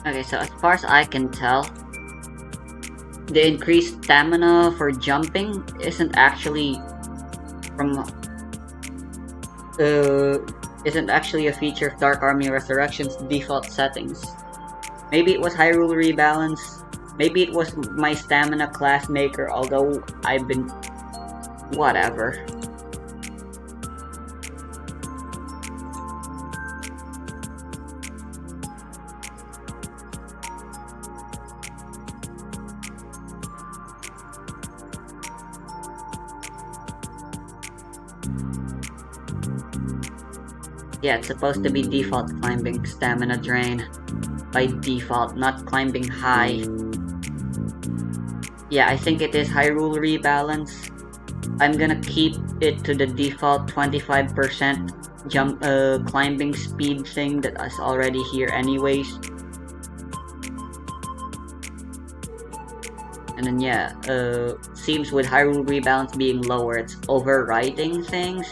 Okay, so as far as I can tell, the increased stamina for jumping from uh isn't actually a feature of Dark Army Resurrection's default settings. Maybe it was Hyrule Rebalance, maybe it was my stamina class maker, although I've been whatever. Yeah, it's supposed to be default climbing stamina drain by default, not climbing high. Yeah, I think it is Hyrule Rebalance. I'm gonna keep it to the default 25% jump climbing speed thing that is already here anyways. And then yeah, seems with Hyrule Rebalance being lower, it's overriding things.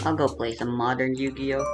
I'll go play some modern Yu-Gi-Oh!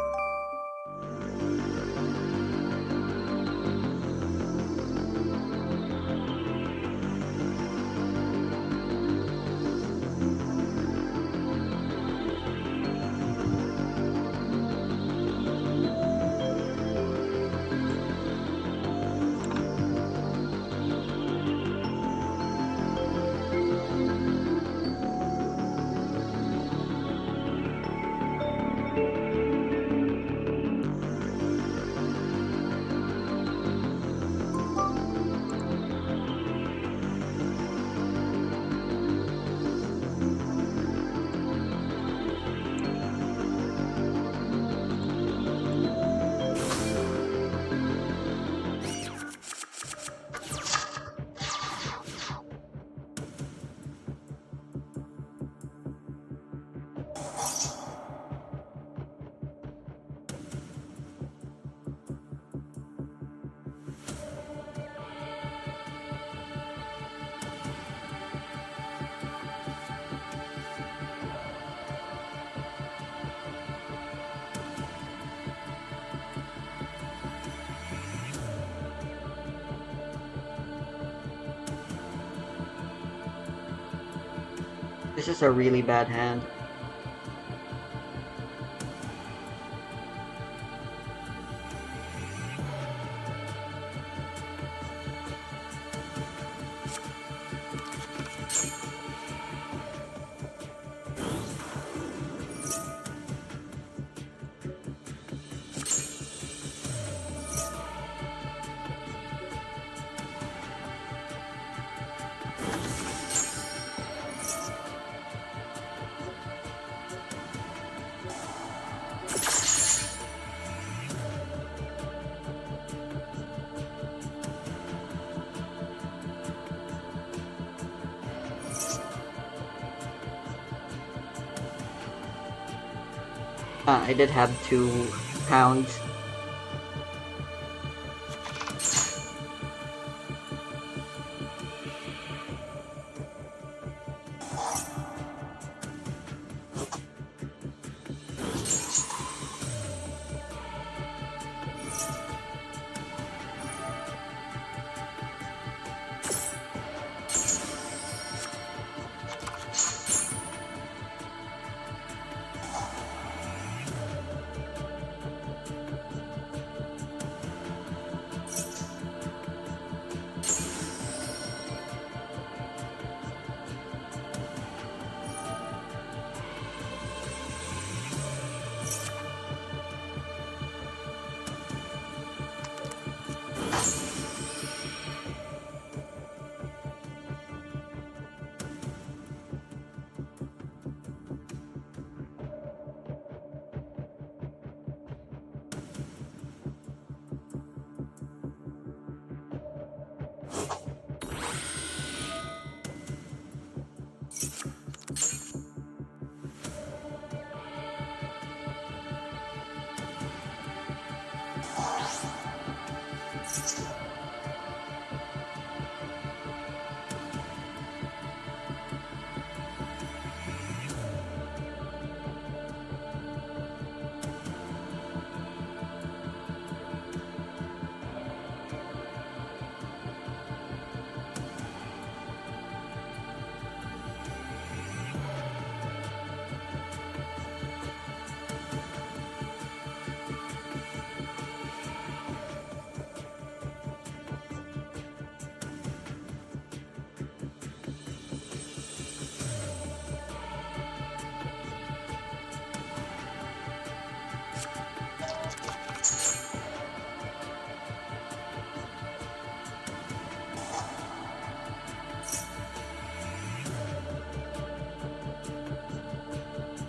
This is a really bad hand. I did have 2 pounds.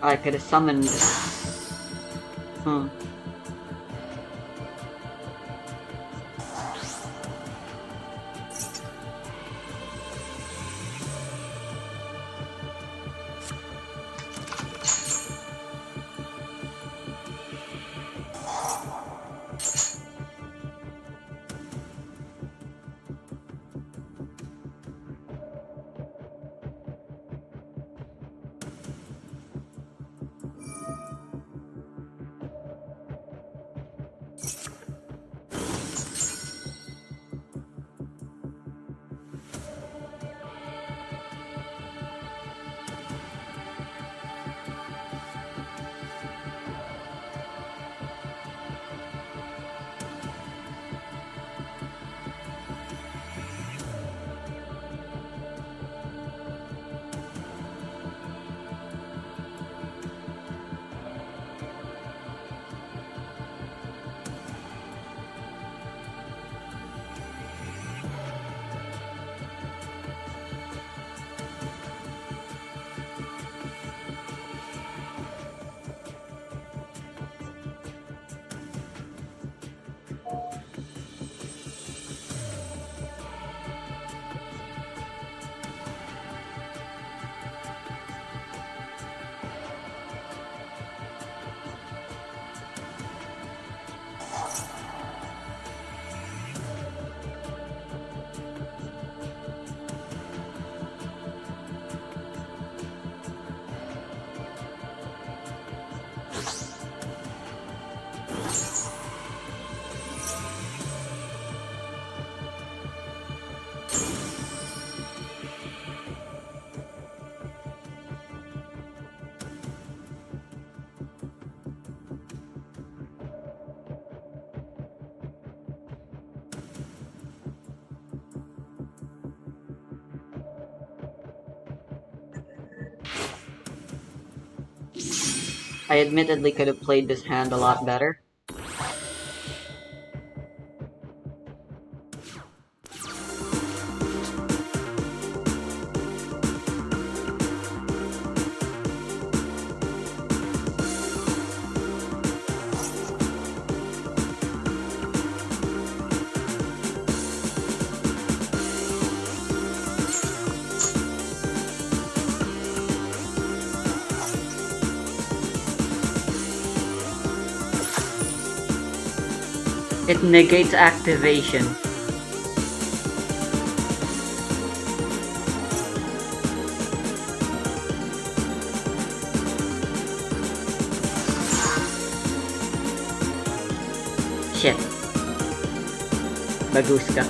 I could have summoned. Hmm. I admittedly could have played this hand a lot better. It negates activation. Shit. Bagus ka.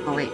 Oh wait.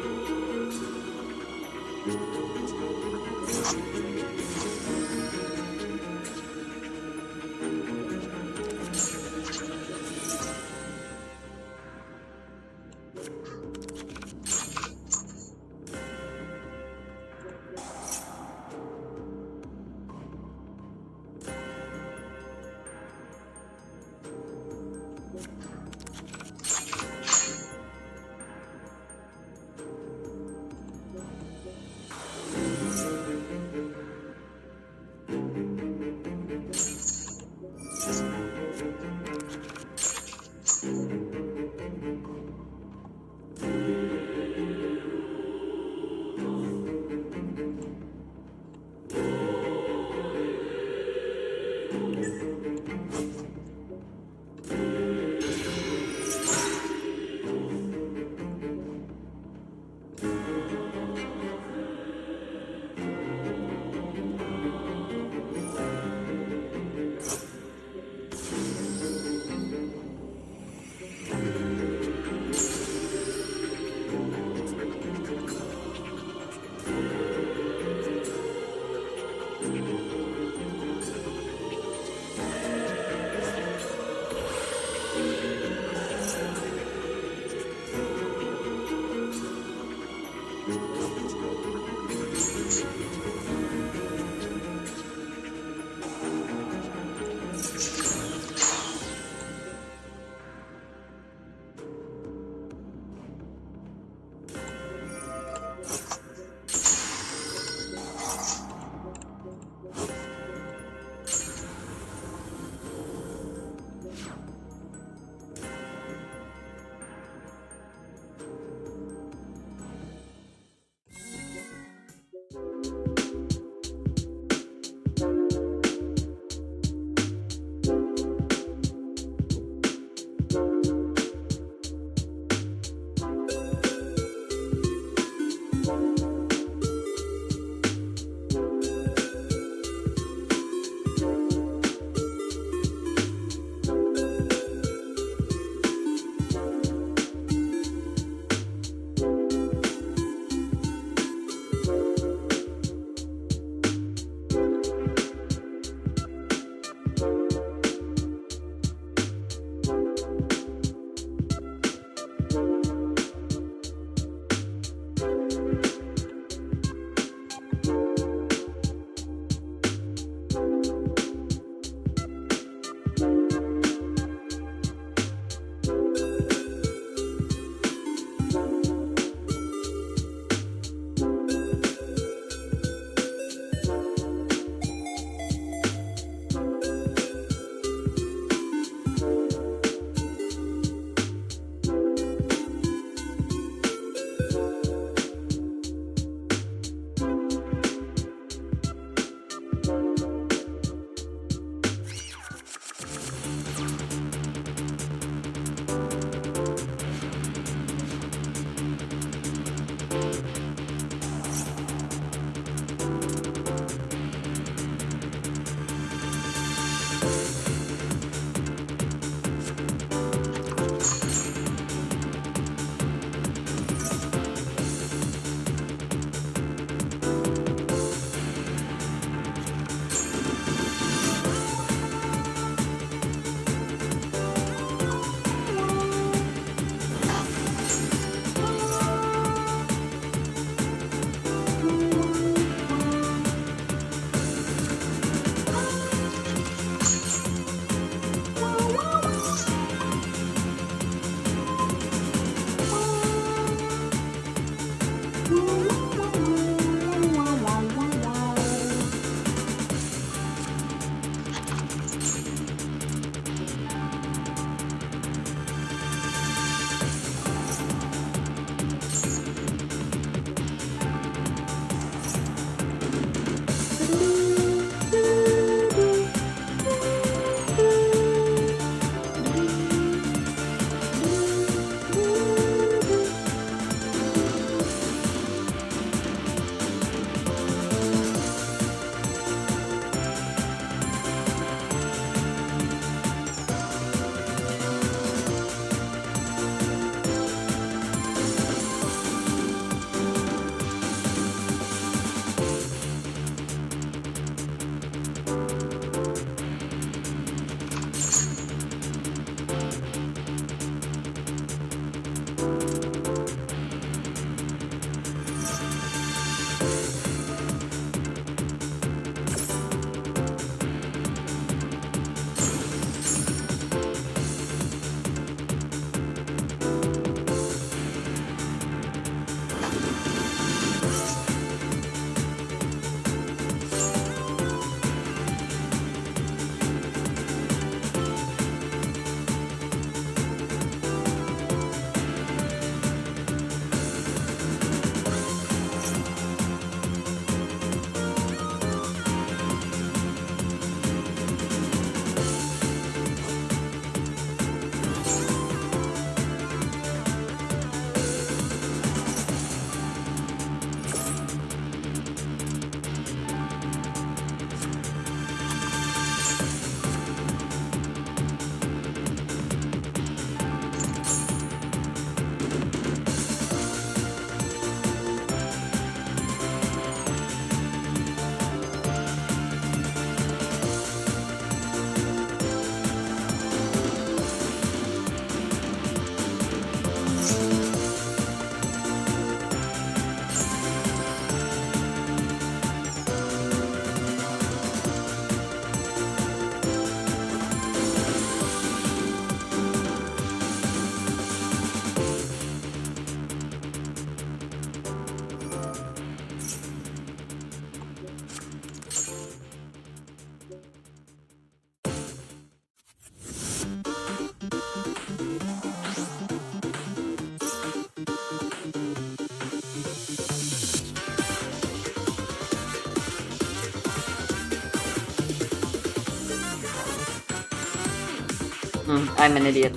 I'm an idiot.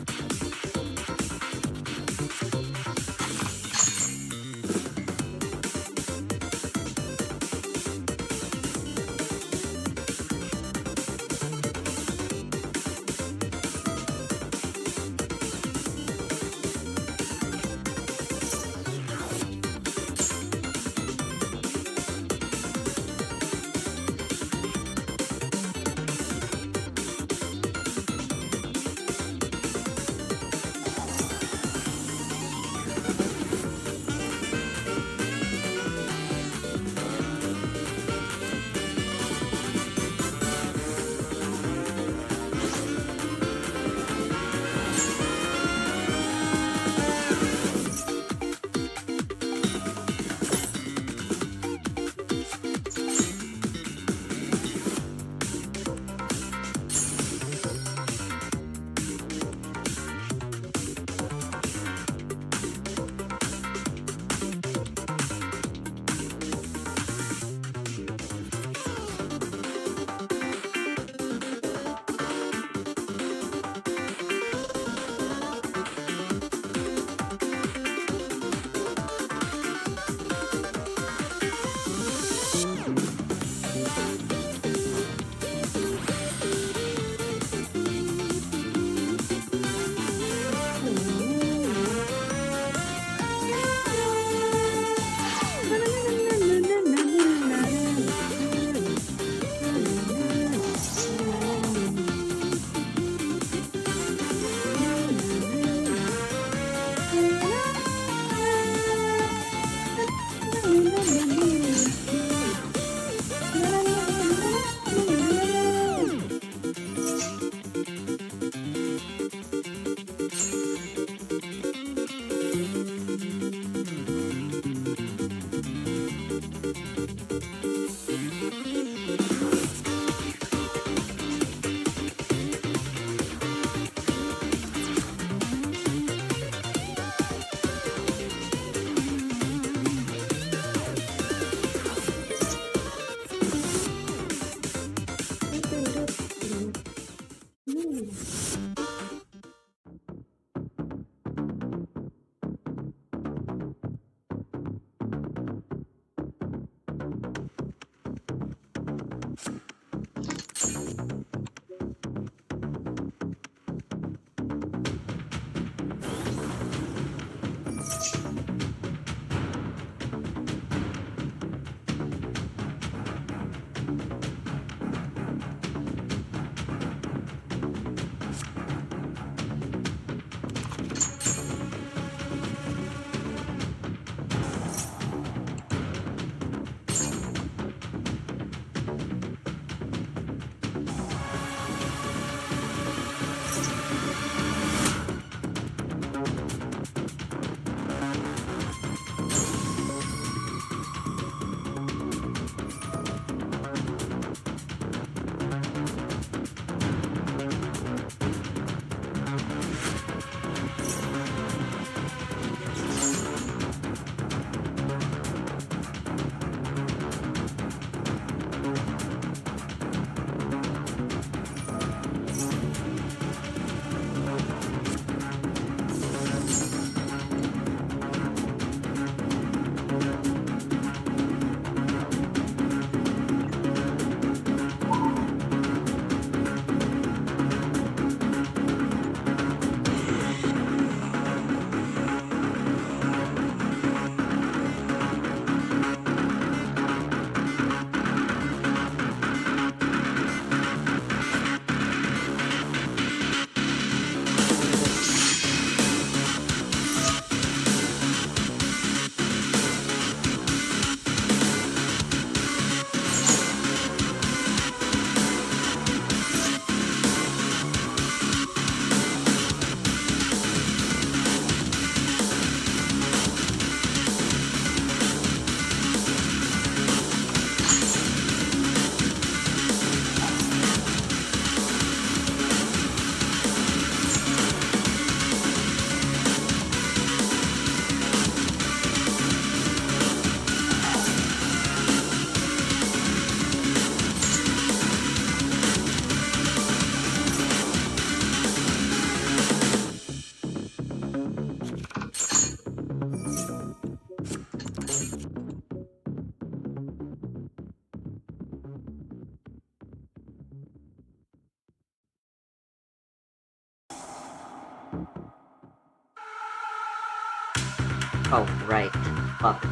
Oh, right. Fuck.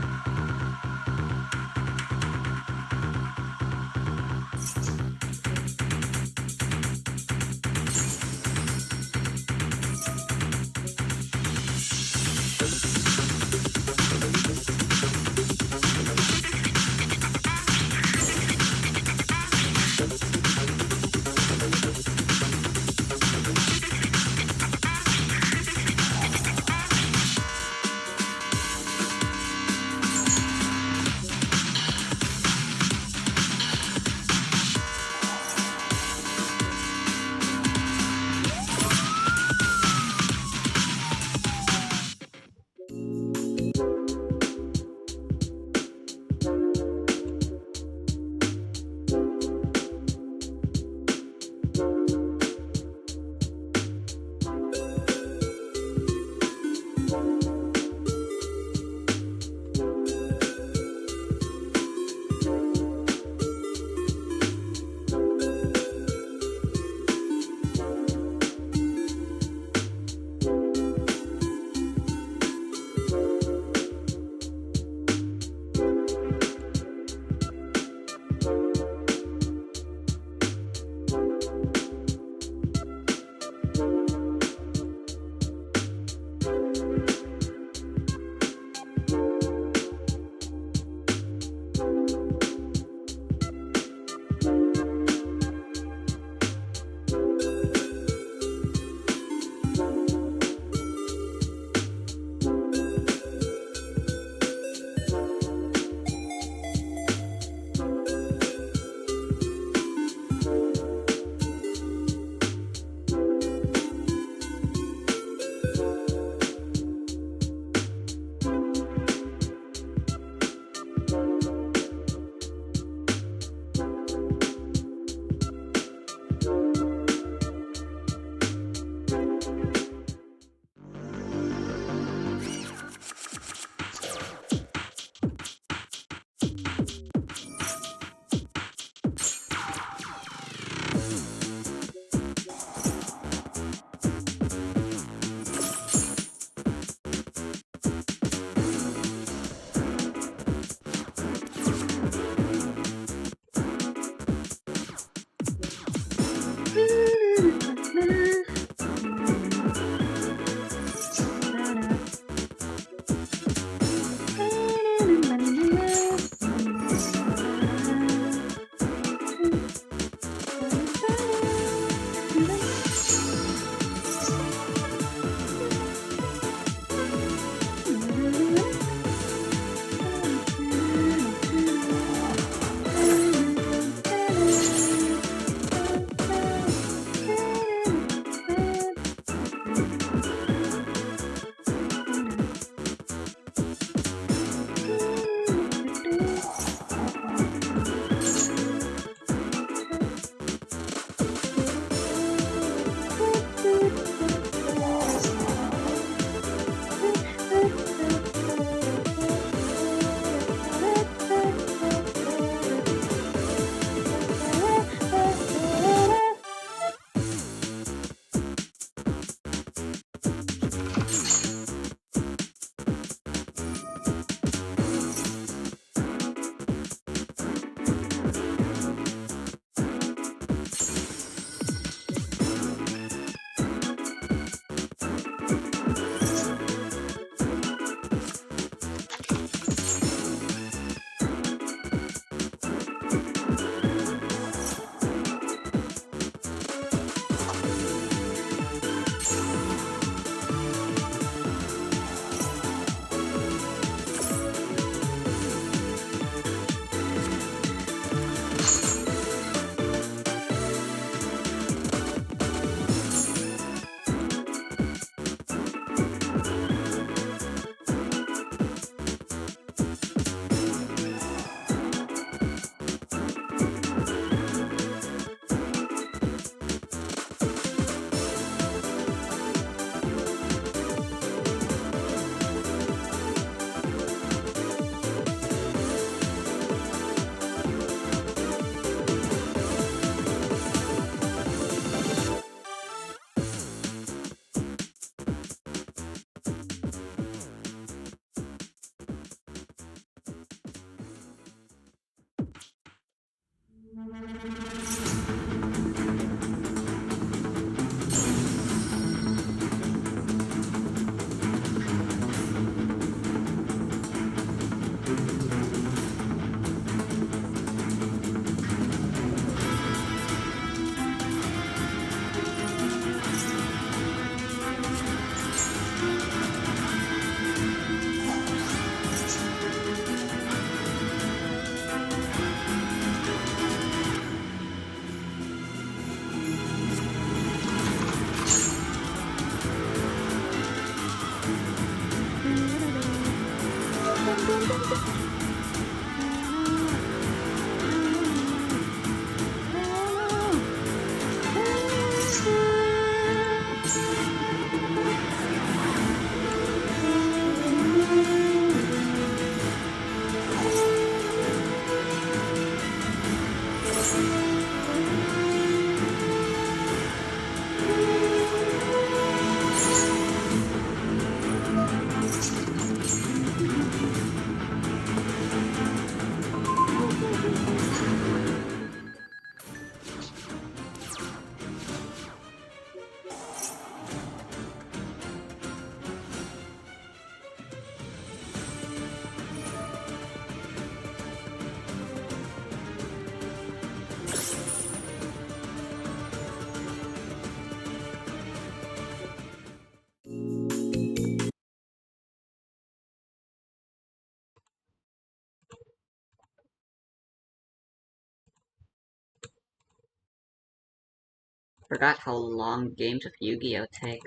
Forgot how long games of Yu-Gi-Oh take.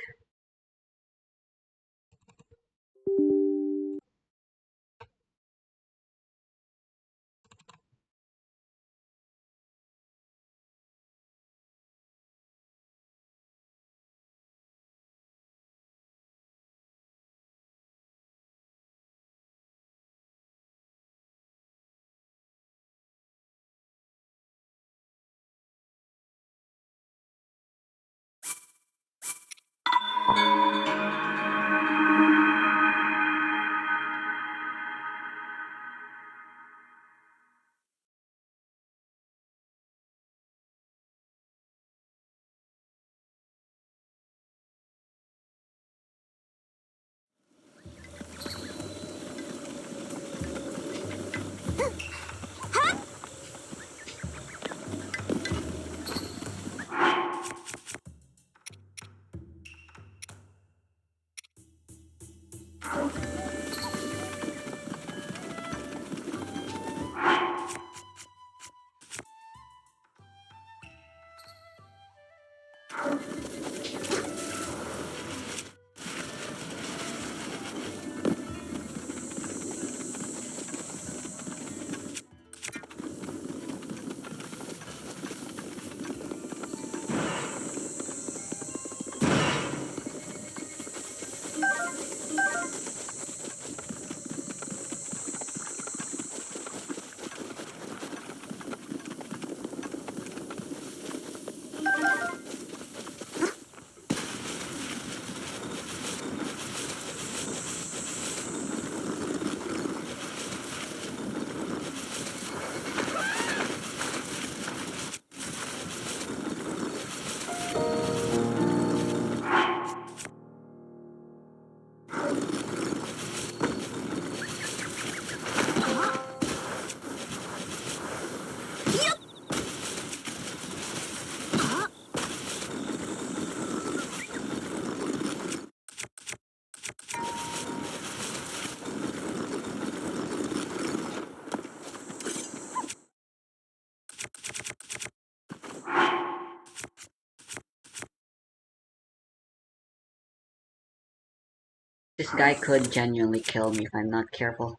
This guy could genuinely kill me if I'm not careful.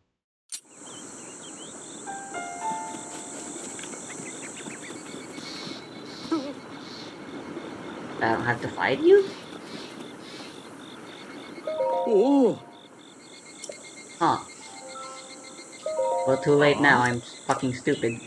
I don't have to fight you? Oh. Huh. Well, too late now, I'm fucking stupid.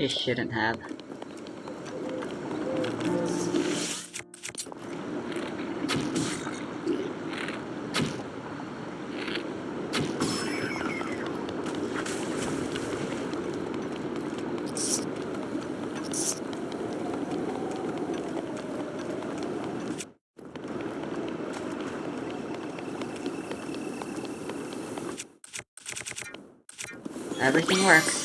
It shouldn't have. Everything works.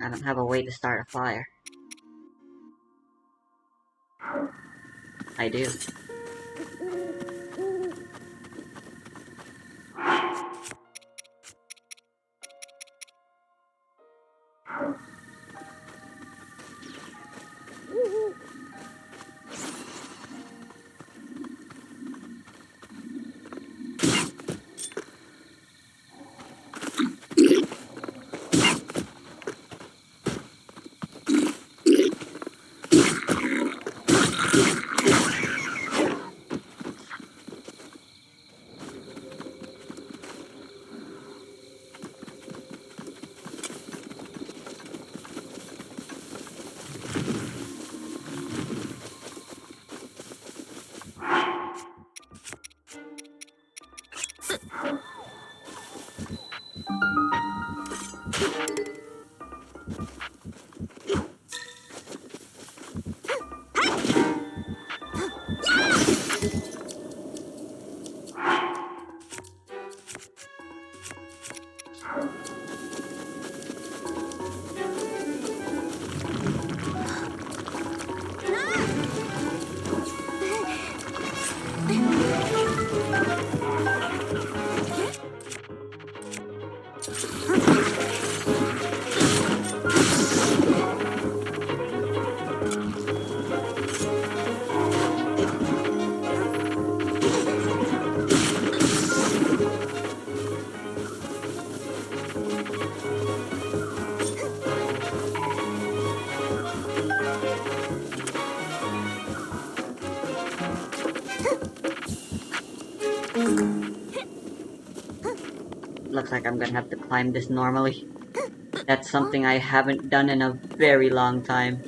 I don't have a way to start a fire. I do. Looks like I'm gonna have to climb this normally. That's something I haven't done in a very long time.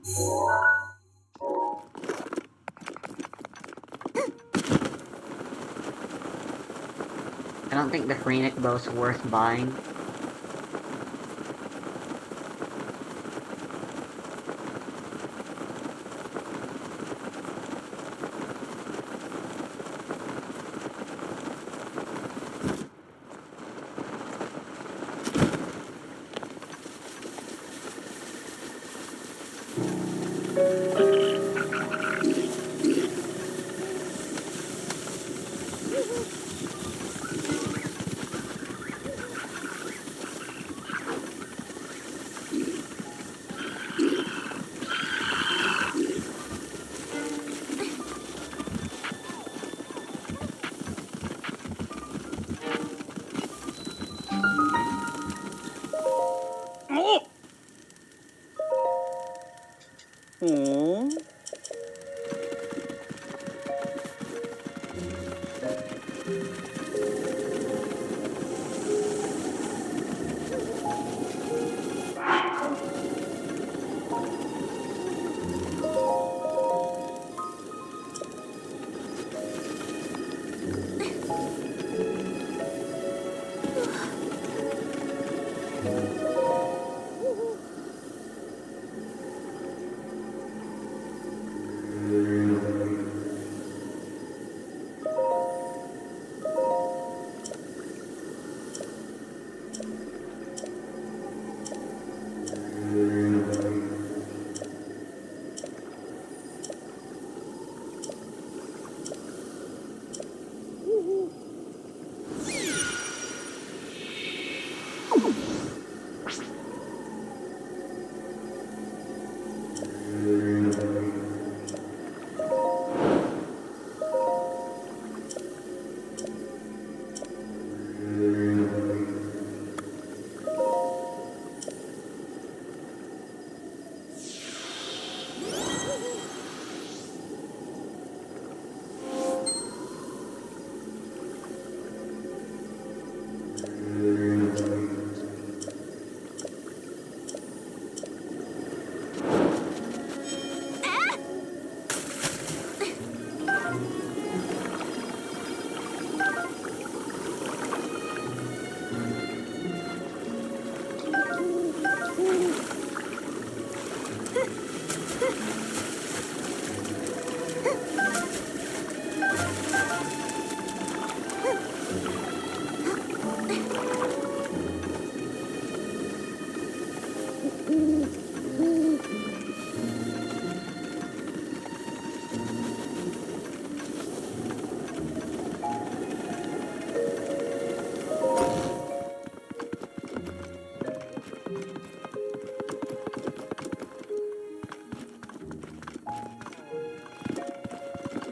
I don't think the Phoenix bow is worth buying. Oh.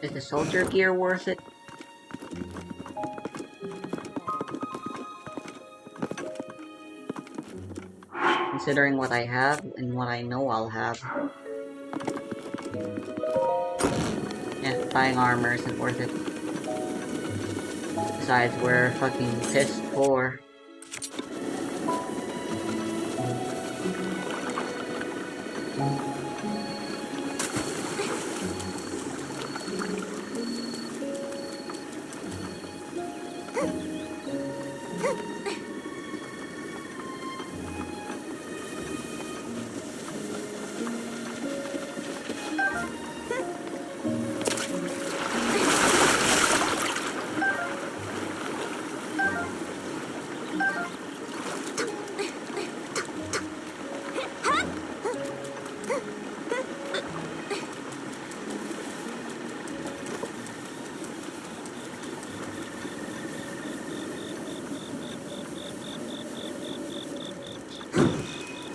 Is the soldier gear worth it? Considering what I have and what I know I'll have. Yeah, buying armor isn't worth it. Besides, we're fucking pissed poor.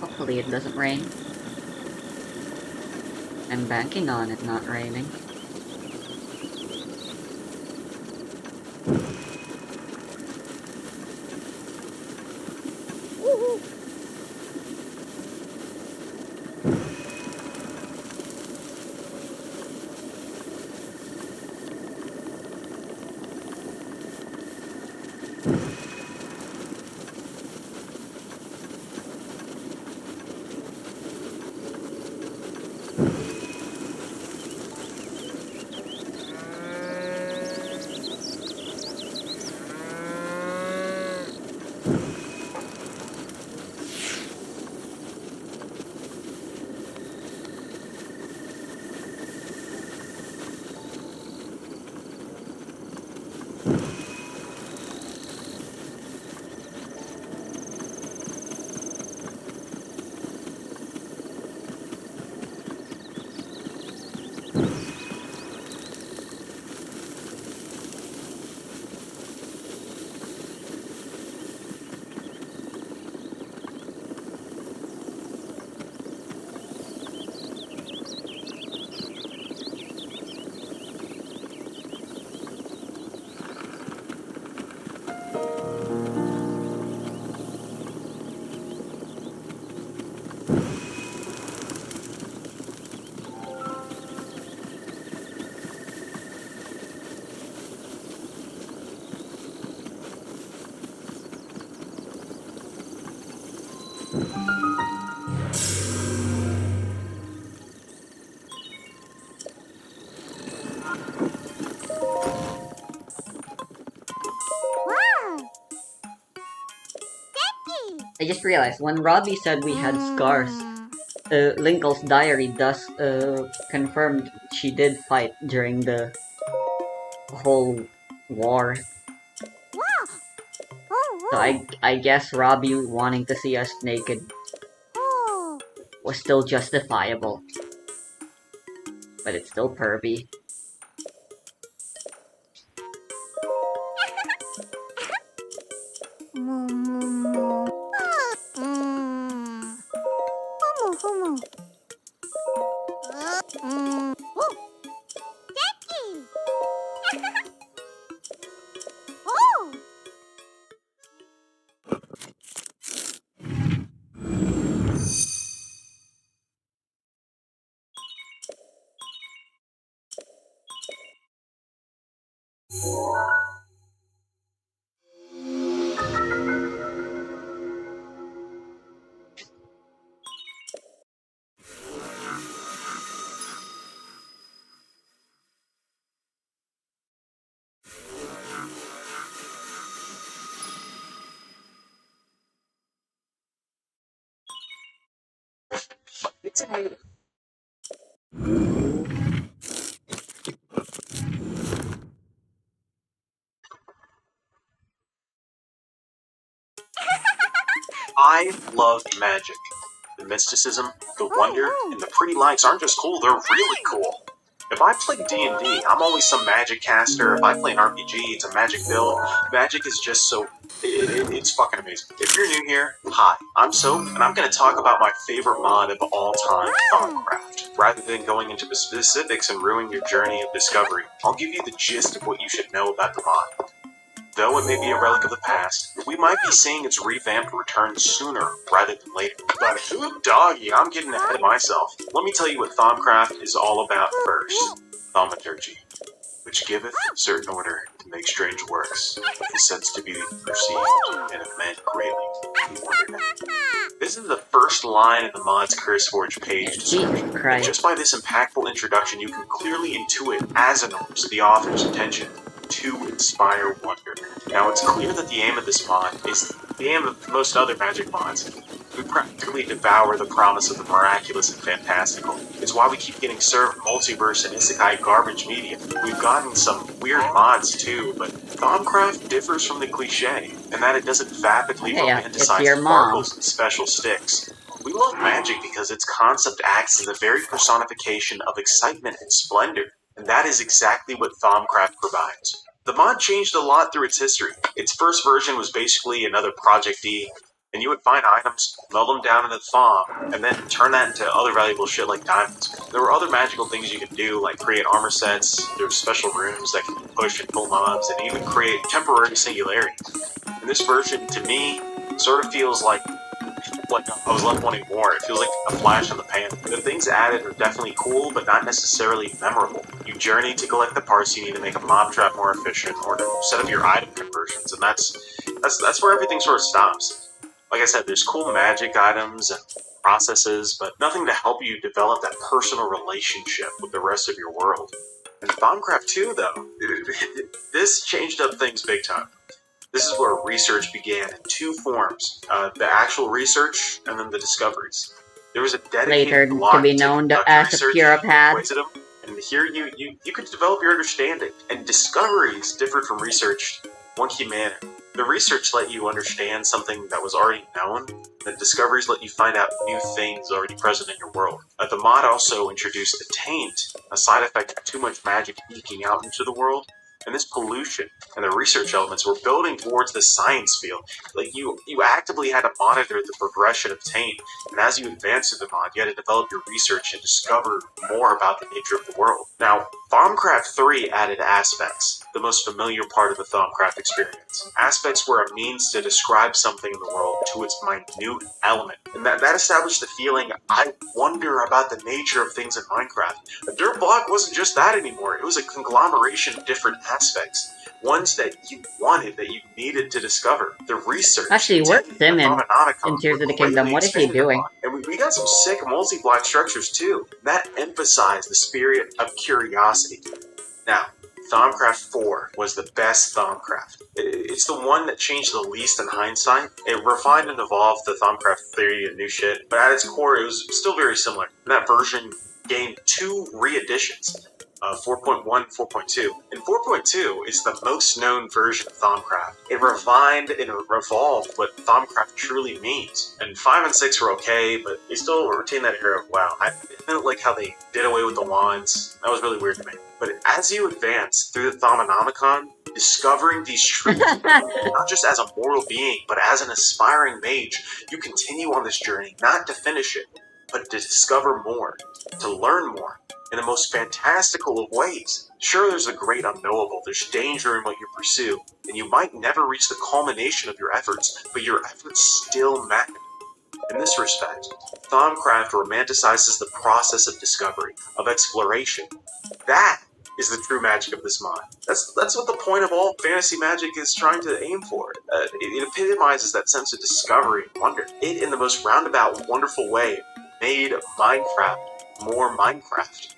Hopefully it doesn't rain. I'm banking on it not raining. I just realized, when Robbie said we had scars, Linkle's diary does confirmed she did fight during the whole war. So I guess Robbie wanting to see us naked was still justifiable. But it's still pervy. I love magic. The mysticism, the wonder, and the pretty lights aren't just cool, they're really cool. If I play D&D, I'm always some magic caster. If I play an RPG, it's a magic build. Magic is just so... it's fucking amazing. If you're new here, hi, I'm Soap, and I'm going to talk about my favorite mod of all time, Thaumcraft. Rather than going into the specifics and ruining your journey of discovery, I'll give you the gist of what you should know about the mod. Though it may be a relic of the past, we might be seeing its revamped return sooner rather than later. But who doggy, I'm getting ahead of myself. Let me tell you what Thaumcraft is all about first. Thaumaturgy, which giveth certain order to make strange works, is said to be perceived and have meant greatly. This is the first line in the mod's CurseForge page description. And just by this impactful introduction, you can clearly intuit Azinor's, the author's intention, to inspire wonder. Now, it's clear that the aim of this mod is the aim of most other magic mods. We practically devour the promise of the miraculous and fantastical. It's why we keep getting served multiverse and isekai garbage media. We've gotten some weird mods too, but Thaumcraft differs from the cliche, in that it doesn't vapidly romanticize sparkles and special sticks. We love magic because its concept acts as a very personification of excitement and splendor. And that is exactly what Thaumcraft provides. The mod changed a lot through its history. Its first version was basically another Project D, and you would find items, melt them down into the Thaum, and then turn that into other valuable shit like diamonds. There were other magical things you could do, like create armor sets, there were special rooms that could push and pull mobs, and even create temporary singularities. And this version, to me, sort of feels like I was left wanting more. It feels like a flash in the pan. The things added are definitely cool, but not necessarily memorable. You journey to collect the parts you need to make a mob trap more efficient, or to set up your item conversions, and that's where everything sort of stops. Like I said, there's cool magic items and processes, but nothing to help you develop that personal relationship with the rest of your world. And Thaumcraft 2, though, this changed up things big time. This is where research began in two forms, the actual research and then the discoveries. There was a dedicated block to be known as a Puropath, and here you could develop your understanding. And discoveries differed from research in one key manner. The research let you understand something that was already known, the discoveries let you find out new things already present in your world. The mod also introduced the taint, a side effect of too much magic leaking out into the world. And this pollution and the research elements were building towards the science field. Like, you actively had to monitor the progression of taint, and as you advanced through the mod, you had to develop your research and discover more about the nature of the world. Now, Thaumcraft 3 added aspects, the most familiar part of the Thaumcraft experience. Aspects were a means to describe something in the world to its minute element. And that established the feeling, I wonder about the nature of things in Minecraft. A dirt block wasn't just that anymore. It was a conglomeration of different aspects. Ones that you wanted, that you needed to discover. The research. Actually, where's Simon in Tears of the Kingdom? What is he doing? And we got some sick multi-block structures too. That emphasized the spirit of curiosity. Now, Thaumcraft 4 was the best Thaumcraft. It's the one that changed the least in hindsight. It refined and evolved the Thaumcraft theory and new shit, but at its core, it was still very similar. And that version gained 2 re-editions, 4.1 and 4.2. And 4.2 is the most known version of Thaumcraft. It refined and revolved what Thaumcraft truly means. And 5 and 6 were okay, but they still retain that era of WoW. I didn't like how they did away with the wands. That was really weird to me. But as you advance through the Thaumonomicon, discovering these truths, not just as a mortal being, but as an aspiring mage, you continue on this journey, not to finish it, but to discover more, to learn more, in the most fantastical of ways. Sure, there's the great unknowable, there's danger in what you pursue, and you might never reach the culmination of your efforts, but your efforts still matter. In this respect, Thaumcraft romanticizes the process of discovery, of exploration. That is the true magic of this mod. That's what the point of all fantasy magic is trying to aim for. It epitomizes that sense of discovery and wonder. It, in the most roundabout, wonderful way, made Minecraft more Minecraft.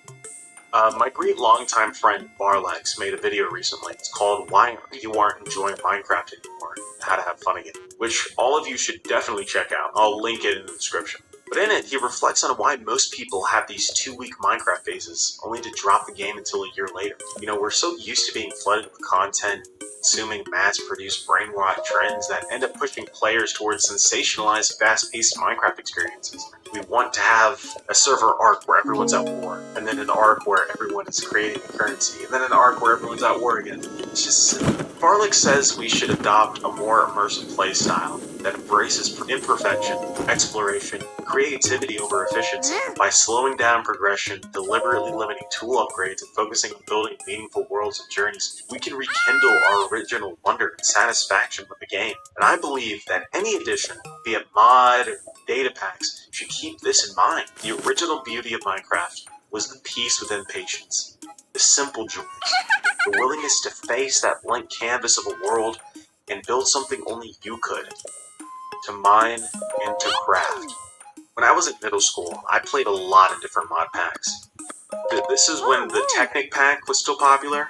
My great longtime friend Barlex made a video recently. It's called Why You Aren't Enjoying Minecraft Anymore, How to Have Fun Again, which all of you should definitely check out. I'll link it in the description. But in it, he reflects on why most people have these 2-week Minecraft phases, only to drop the game until a year later. You know, we're so used to being flooded with content, consuming mass-produced brainwash trends that end up pushing players towards sensationalized, fast-paced Minecraft experiences. We want to have a server arc where everyone's at war, and then an arc where everyone is creating a currency, and then an arc where everyone's at war again. It's just... Barlick says we should adopt a more immersive playstyle that embraces imperfection, exploration, creativity over efficiency. By slowing down progression, deliberately limiting tool upgrades, and focusing on building meaningful worlds and journeys, we can rekindle our original wonder and satisfaction with the game. And I believe that any addition, be it mod or data packs, should keep this in mind. The original beauty of Minecraft was the peace within patience, the simple joys, the willingness to face that blank canvas of a world and build something only you could, to mine and to craft. When I was in middle school, I played a lot of different mod packs. This is when the Technic pack was still popular.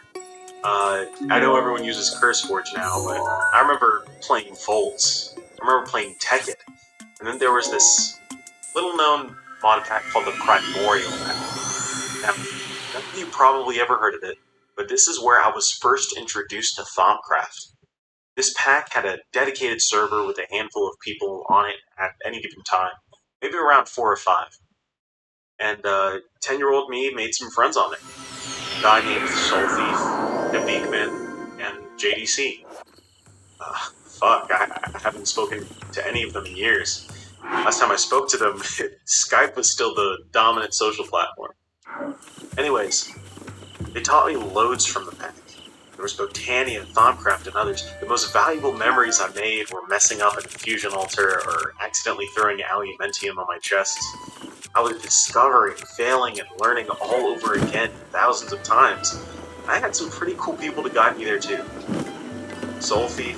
I know everyone uses CurseForge now, but I remember playing Volts. I remember playing Tekkit. And then there was this little-known mod pack called the Primordial pack. Now, none of you probably ever heard of it, but this is where I was first introduced to Thaumcraft. This pack had a dedicated server with a handful of people on it at any given time, maybe around 4 or 5. And 10-year-old me made some friends on it. A guy named Soulthief, Beekman, and JDC. I haven't spoken to any of them in years. Last time I spoke to them, Skype was still the dominant social platform. Anyways, they taught me loads from the pack. There was Botania, Thaumcraft, and others. The most valuable memories I made were messing up an infusion altar or accidentally throwing Alumentium on my chest. I was discovering, failing, and learning all over again thousands of times. I had some pretty cool people to guide me there too. Soulthief,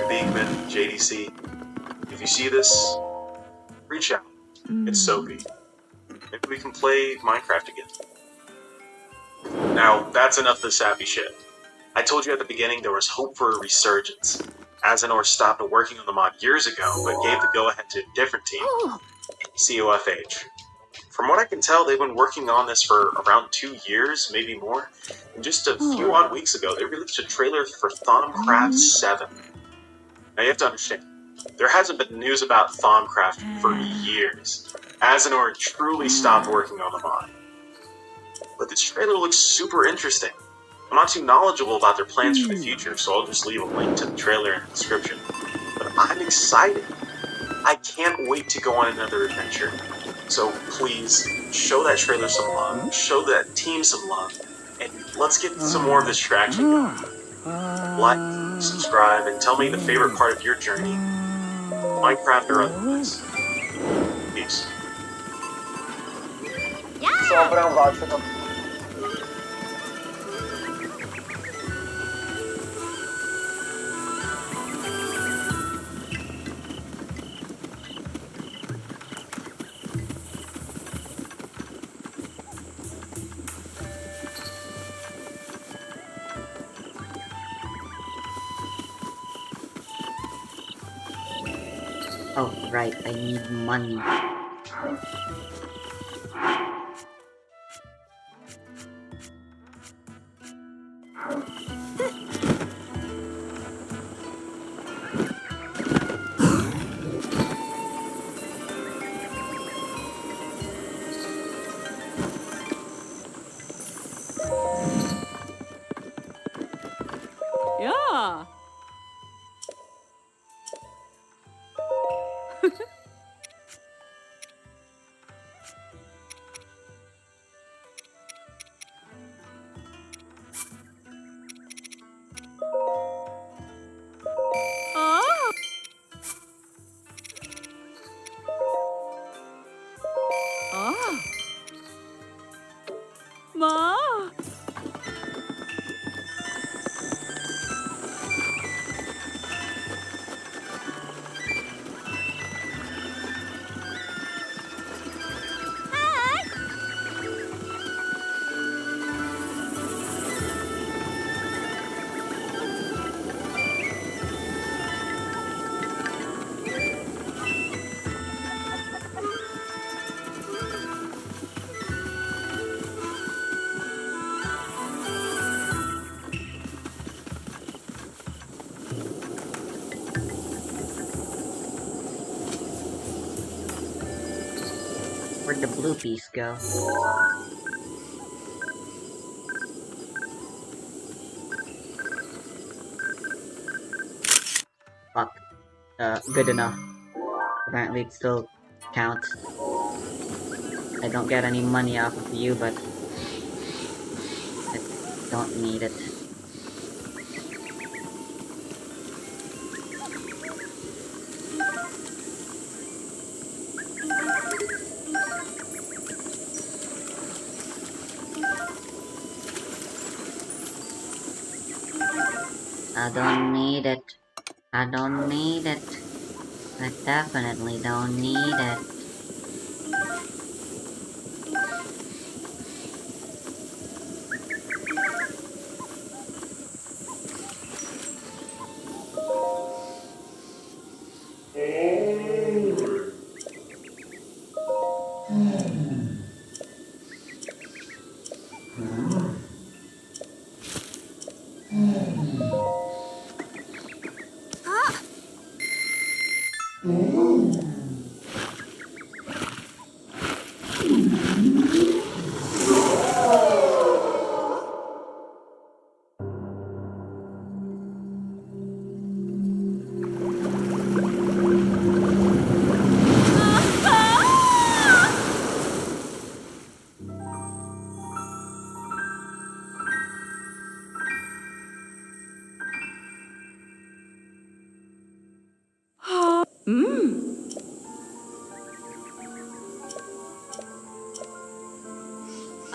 Beekman, JDC. If you see this, reach out. It's Soapy. Maybe we can play Minecraft again. Now, that's enough of the sappy shit. I told you at the beginning there was hope for a resurgence. Azenor stopped working on the mod years ago, but gave the go-ahead to a different team, COFH. From what I can tell, they've been working on this for around 2 years, maybe more, and just a few odd weeks ago, they released a trailer for Thaumcraft 7. Now you have to understand, there hasn't been news about Thaumcraft for years. Azenor truly stopped working on the mod. But this trailer looks super interesting. I'm not too knowledgeable about their plans for the future, so I'll just leave a link to the trailer in the description. But I'm excited. I can't wait to go on another adventure. So please, show that trailer some love, show that team some love, and let's get some more of this traction going. Like, subscribe, and tell me the favorite part of your journey, Minecraft or otherwise. Peace. Sobrang bago ng Oh, right, I need money. Yeah. Ah. Ah. Ma. Where'd the blue piece go? Fuck. Good enough. Apparently it still counts. I don't get any money off of you, but I don't need it. I don't need it. I don't need it. I definitely don't need it.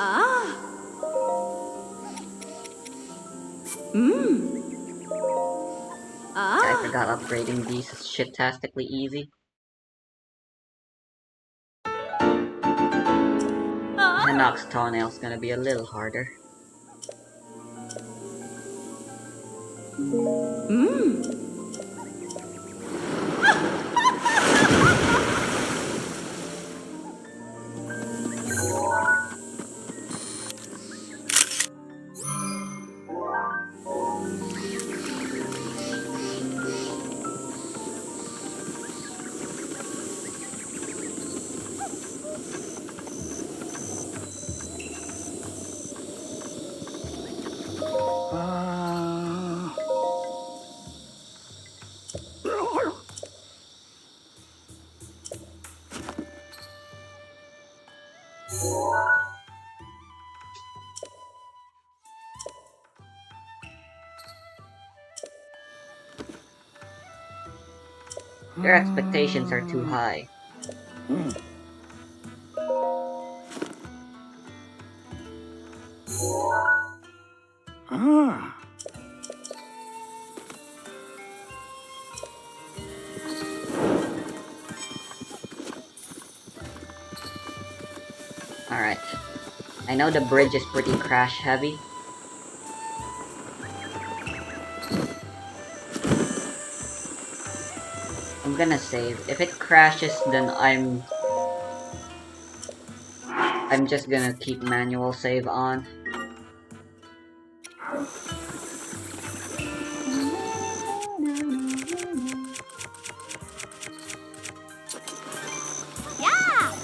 Ah. Mm. I Ah. forgot upgrading these is shit-tastically easy. Ah. Hinox's toenail's gonna be a little harder. Mm. Your expectations are too high. Ah. Alright. I know the bridge is pretty crash heavy. I'm I'm gonna save. If it crashes, then I'm just gonna keep manual save on. Yeah!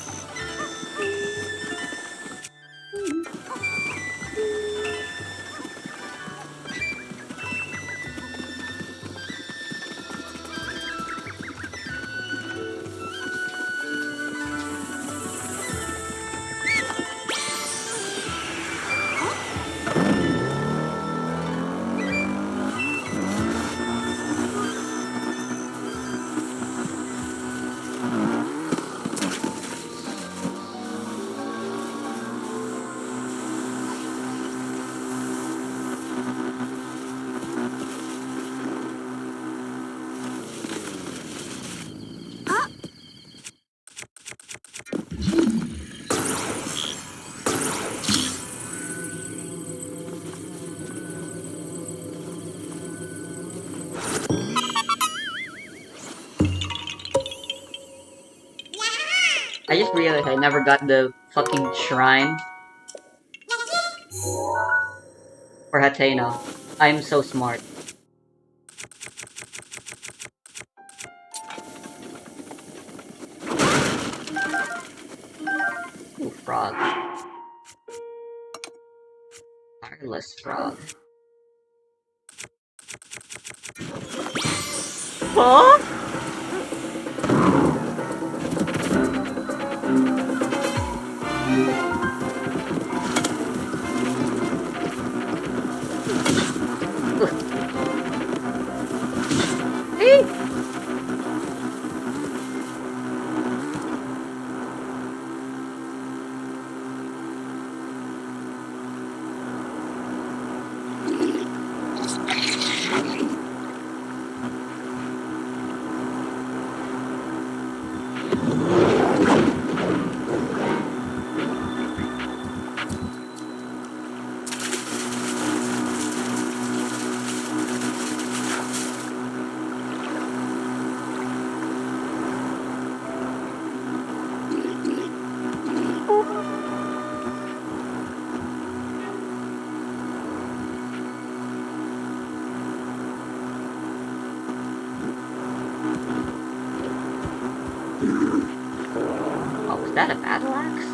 I just realized I never got the fucking shrine for Hateno. I'm so smart. Ooh, frog. Wireless frog. Huh? Hey! Oh, was that a battle axe?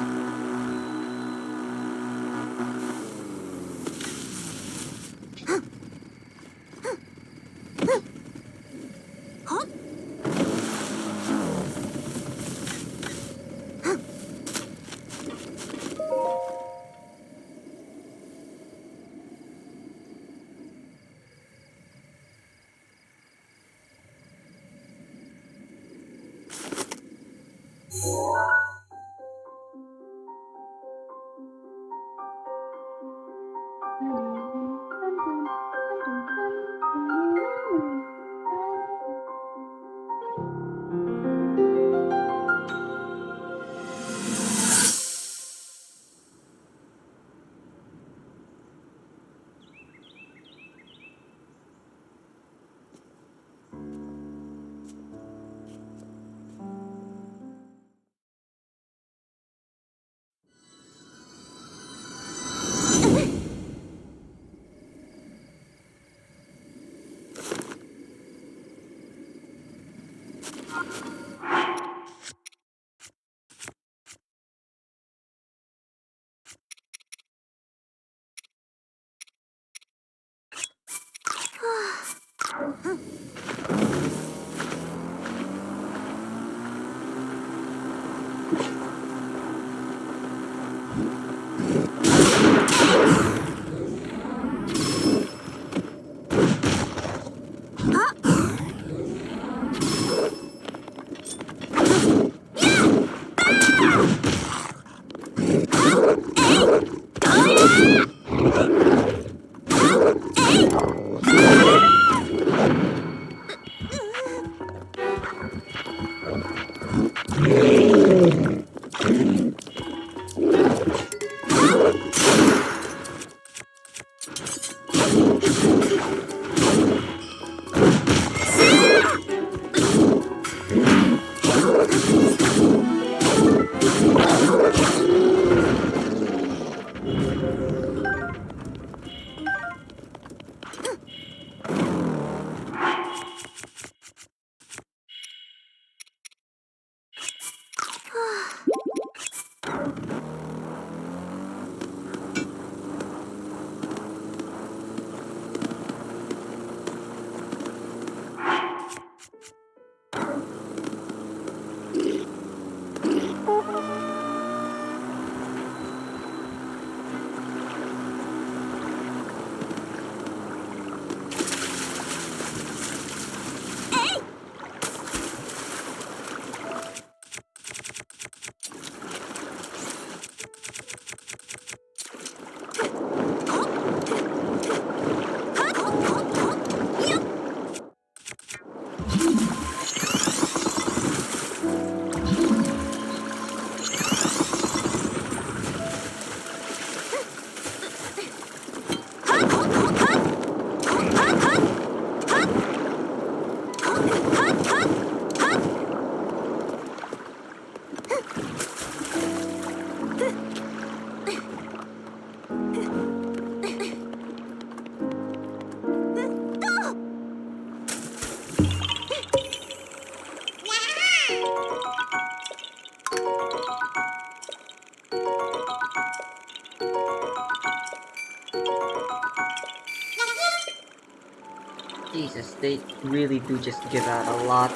Jesus, they really do just give out a lot.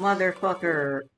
Motherfucker.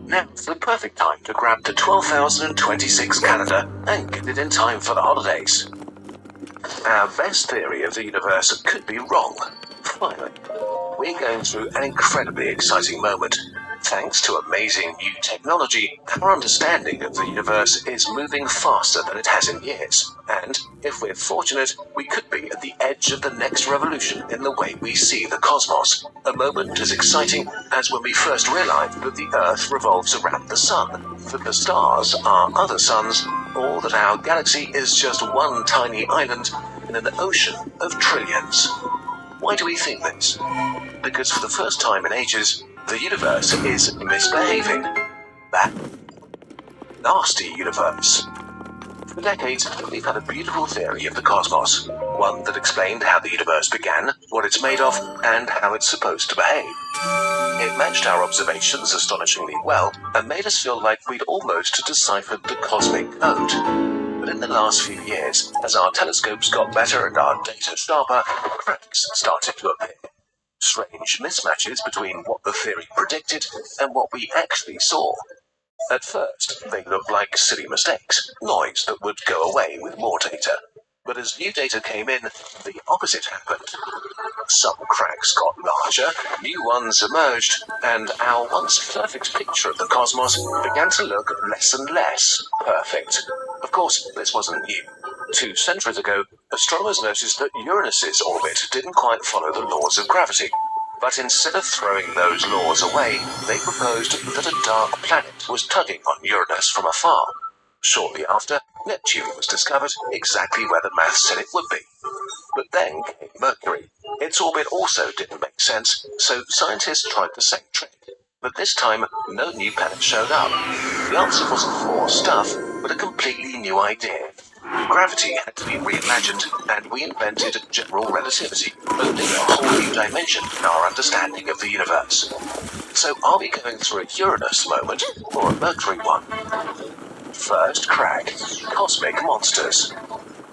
Now's the perfect time to grab the 12,026 calendar and get it in time for the holidays. Our best theory of the universe could be wrong. Finally, we're going through an incredibly exciting moment. Thanks to amazing new technology, our understanding of the universe is moving faster than it has in years. And, if we're fortunate, we could be at the edge of the next revolution in the way we see the cosmos. A moment as exciting as when we first realized that the Earth revolves around the Sun, that the stars are other suns, or that our galaxy is just one tiny island in an ocean of trillions. Why do we think this? Because for the first time in ages, the universe is misbehaving. That nasty universe. For decades, we've had a beautiful theory of the cosmos, one that explained how the universe began, what it's made of, and how it's supposed to behave. It matched our observations astonishingly well, and made us feel like we'd almost deciphered the cosmic code. But in the last few years, as our telescopes got better and our data sharper, cracks started to appear. Strange mismatches between what the theory predicted and what we actually saw. At first, they looked like silly mistakes, noise that would go away with more data. But as new data came in, the opposite happened. Some cracks got larger, new ones emerged, and our once perfect picture of the cosmos began to look less and less perfect. Of course, this wasn't new. 2 centuries ago, astronomers noticed that Uranus's orbit didn't quite follow the laws of gravity. But instead of throwing those laws away, they proposed that a dark planet was tugging on Uranus from afar. Shortly after, Neptune was discovered exactly where the math said it would be. But then came Mercury. Its orbit also didn't make sense, so scientists tried the same trick. But this time, no new planet showed up. The answer wasn't more stuff, but a completely new idea. Gravity had to be reimagined, and we invented general relativity, opening a whole new dimension in our understanding of the universe. So are we going through a Uranus moment, or a Mercury one? First crack: cosmic monsters.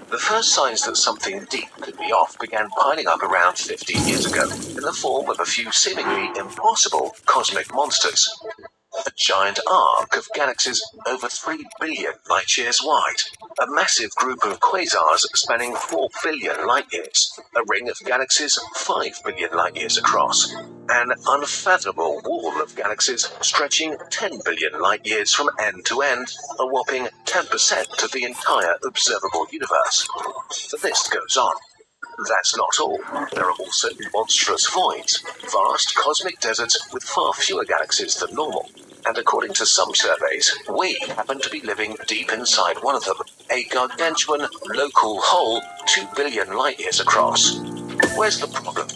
The first signs that something deep could be off began piling up around 50 years ago, in the form of a few seemingly impossible cosmic monsters. A giant arc of galaxies over 3 billion light-years wide. A massive group of quasars spanning 4 billion light-years. A ring of galaxies 5 billion light-years across. An unfathomable wall of galaxies stretching 10 billion light-years from end to end, a whopping 10% of the entire observable universe. The list goes on. That's not all. There are also monstrous voids, vast cosmic deserts with far fewer galaxies than normal. And according to some surveys, we happen to be living deep inside one of them, a gargantuan local hole 2 billion light-years across. Where's the problem?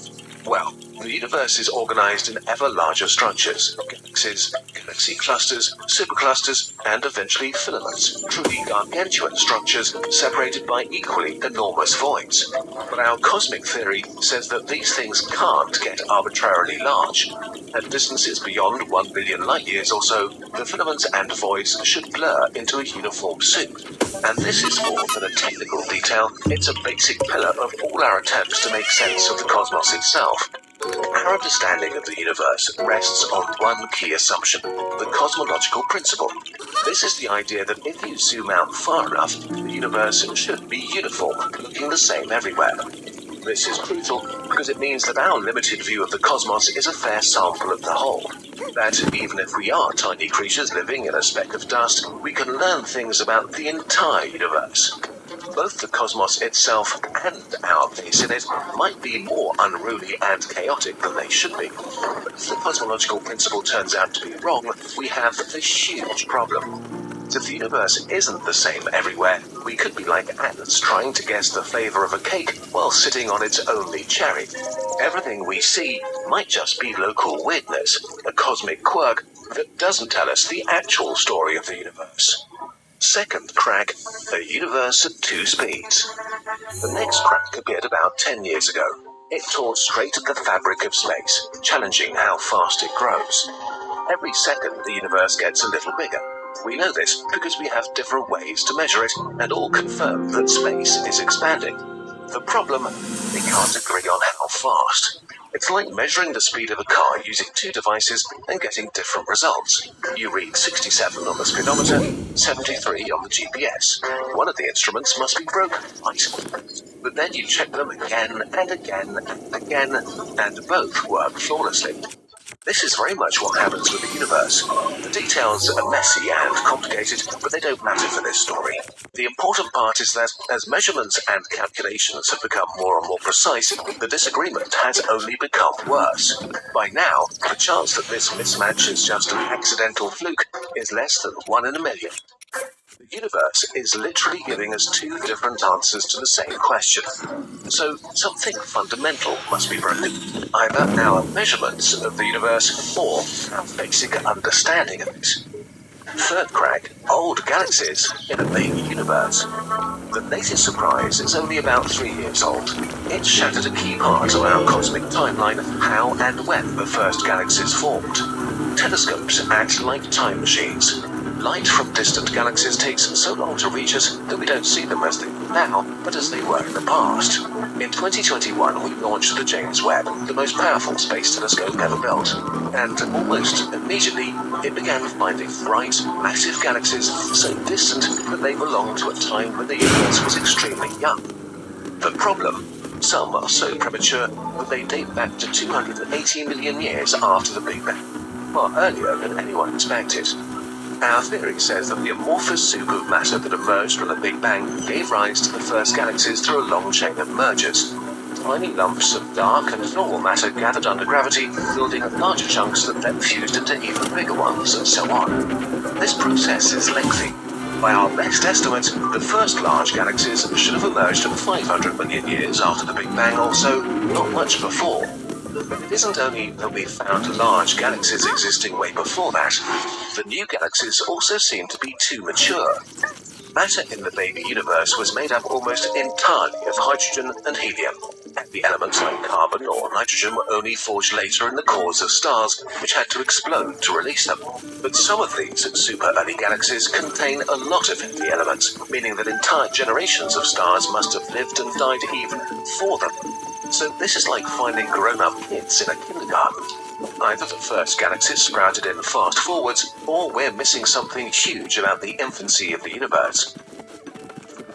Well, the universe is organized in ever larger structures: galaxies, galaxy clusters, superclusters, and eventually filaments, truly gargantuan structures separated by equally enormous voids. But our cosmic theory says that these things can't get arbitrarily large. At distances beyond 1 billion light-years or so, the filaments and voids should blur into a uniform soup. And this is more than a technical detail, it's a basic pillar of all our attempts to make sense of the cosmos itself. Our understanding of the universe rests on one key assumption: the cosmological principle. This is the idea that if you zoom out far enough, the universe should be uniform, looking the same everywhere. This is crucial because it means that our limited view of the cosmos is a fair sample of the whole. That even if we are tiny creatures living in a speck of dust, we can learn things about the entire universe. Both the cosmos itself and our place in it might be more unruly and chaotic than they should be. But if the cosmological principle turns out to be wrong, we have a huge problem. If the universe isn't the same everywhere, we could be like ants trying to guess the flavor of a cake while sitting on its only cherry. Everything we see might just be local weirdness, a cosmic quirk that doesn't tell us the actual story of the universe. Second crack: a universe at 2 speeds. The next crack appeared about 10 years ago. It tore straight at the fabric of space, challenging how fast it grows. Every second, the universe gets a little bigger. We know this because we have different ways to measure it, and all confirm that space is expanding. The problem: we can't agree on how fast. It's like measuring the speed of a car using 2 devices and getting different results. You read 67 on the speedometer, 73 on the GPS. One of the instruments must be broken, right? But then you check them again and again and again, and both work flawlessly. This is very much what happens with the universe. The details are messy and complicated, but they don't matter for this story. The important part is that, as measurements and calculations have become more and more precise, the disagreement has only become worse. By now, the chance that this mismatch is just an accidental fluke is less than 1 in a million. The universe is literally giving us 2 different answers to the same question. So something fundamental must be broken. Either our measurements of the universe or our basic understanding of it. Third crack: old galaxies in a baby universe. The latest surprise is only about 3 years old. It shattered a key part of our cosmic timeline of how and when the first galaxies formed. Telescopes act like time machines. Light from distant galaxies takes so long to reach us that we don't see them as they are now, but as they were in the past. In 2021, we launched the James Webb, the most powerful space telescope ever built. And almost immediately, it began finding bright, massive galaxies so distant that they belonged to a time when the universe was extremely young. The problem: some are so premature that they date back to 280 million years after the Big Bang, far earlier than anyone expected. Our theory says that the amorphous soup of matter that emerged from the Big Bang gave rise to the first galaxies through a long chain of mergers. Tiny lumps of dark and normal matter gathered under gravity, building larger chunks that then fused into even bigger ones, and so on. This process is lengthy. By our best estimate, the first large galaxies should have emerged 500 million years after the Big Bang or so, not much before. It isn't only that we found large galaxies existing way before that. The new galaxies also seem to be too mature. Matter in the baby universe was made up almost entirely of hydrogen and helium. Heavy elements like carbon or nitrogen were only forged later in the cores of stars, which had to explode to release them. But some of these super early galaxies contain a lot of heavy elements, meaning that entire generations of stars must have lived and died even before them. So this is like finding grown-up kids in a kindergarten. Either the first galaxies sprouted in fast forwards, or we're missing something huge about the infancy of the universe.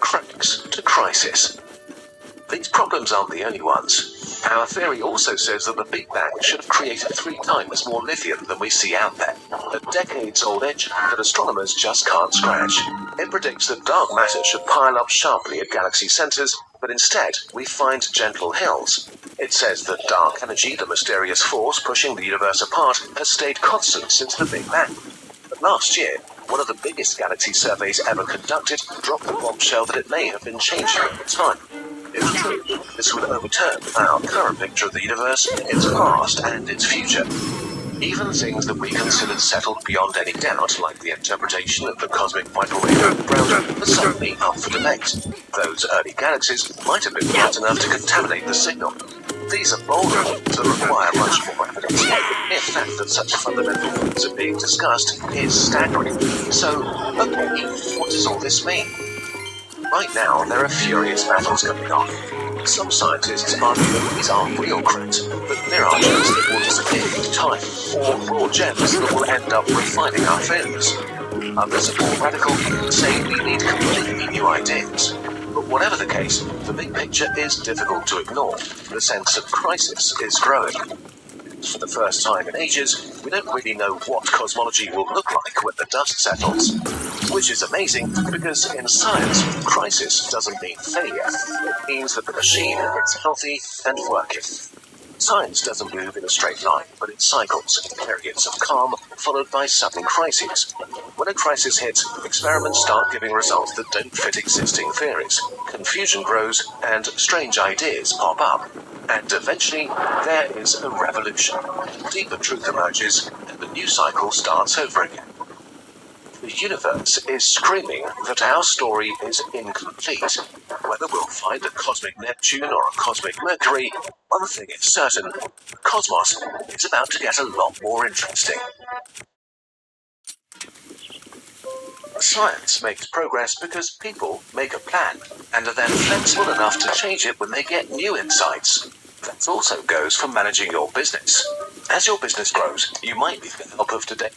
Cracks to crisis. These problems aren't the only ones. Our theory also says that the Big Bang should have created 3 times more lithium than we see out there, a decades-old edge that astronomers just can't scratch. It predicts that dark matter should pile up sharply at galaxy centers, but instead we find gentle hills. It says that dark energy, the mysterious force pushing the universe apart, has stayed constant since the Big Bang. But last year, one of the biggest galaxy surveys ever conducted dropped the bombshell that it may have been changing over time. If true, this would overturn our current picture of the universe, its past and its future. Even things that we considered settled beyond any doubt, like the interpretation of the cosmic microwave background, are suddenly up for debate. Those early galaxies might have been bright enough to contaminate the signal. These are bold claims that require much more evidence. The fact that such fundamental things are being discussed is staggering. So, okay, what does all this mean? Right now, there are furious battles going on. Some scientists argue that these aren't real cracks, but mirage that will disappear with time, or raw gems that will end up refining our fins. Others are more radical, saying we need completely new ideas. But whatever the case, the big picture is difficult to ignore. The sense of crisis is growing. For the first time in ages, we don't really know what cosmology will look like when the dust settles. Which is amazing, because in science, crisis doesn't mean failure. It means that the machine is healthy and working. Science doesn't move in a straight line, but in cycles, periods of calm, followed by sudden crises. When a crisis hits, experiments start giving results that don't fit existing theories. Confusion grows, and strange ideas pop up. And eventually, there is a revolution. Deeper truth emerges, and the new cycle starts over again. The universe is screaming that our story is incomplete. Whether we'll find a cosmic Neptune or a cosmic Mercury, one thing is certain, the cosmos is about to get a lot more interesting. Science makes progress because people make a plan, and are then flexible enough to change it when they get new insights. That also goes for managing your business. As your business grows, you might need the help of today.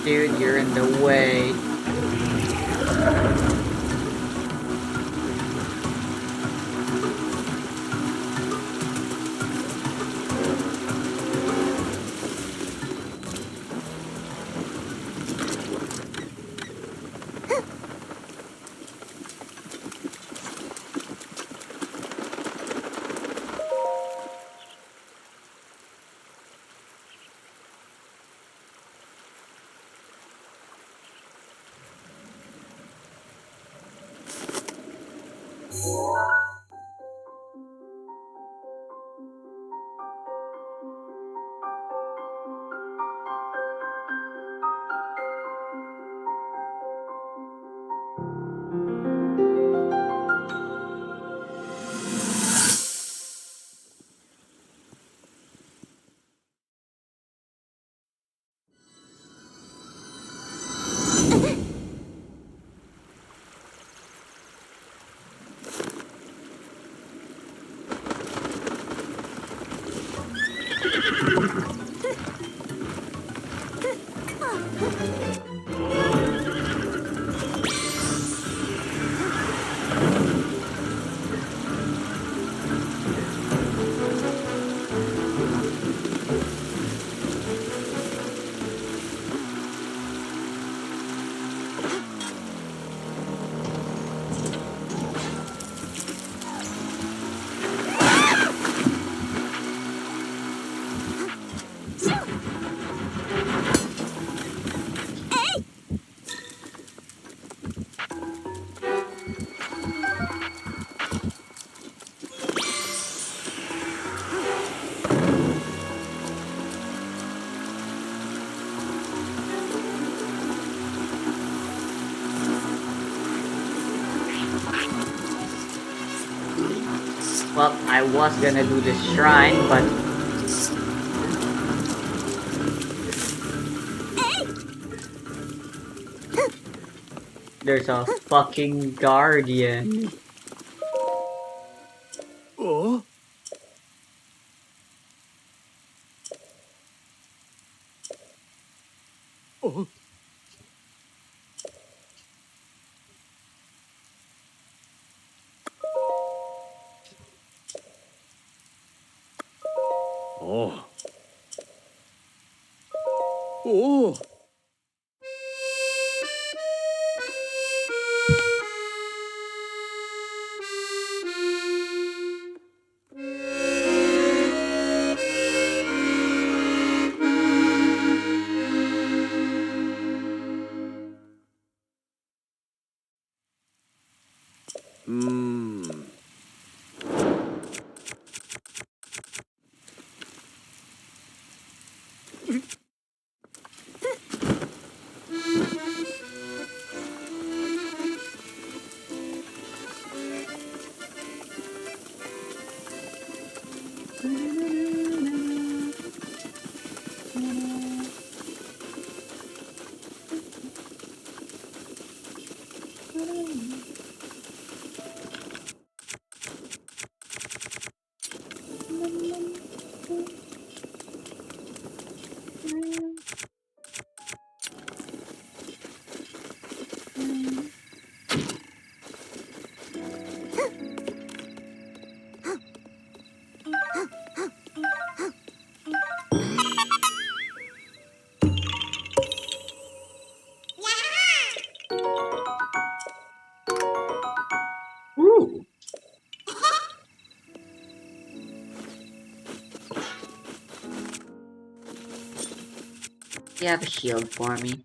Dude, you're in the way. Well, I was gonna do this shrine, but there's a fucking guardian. Oh? Oh? Oh. Oh. Hmm. Ooh. You have a shield for me.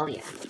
Hell yeah.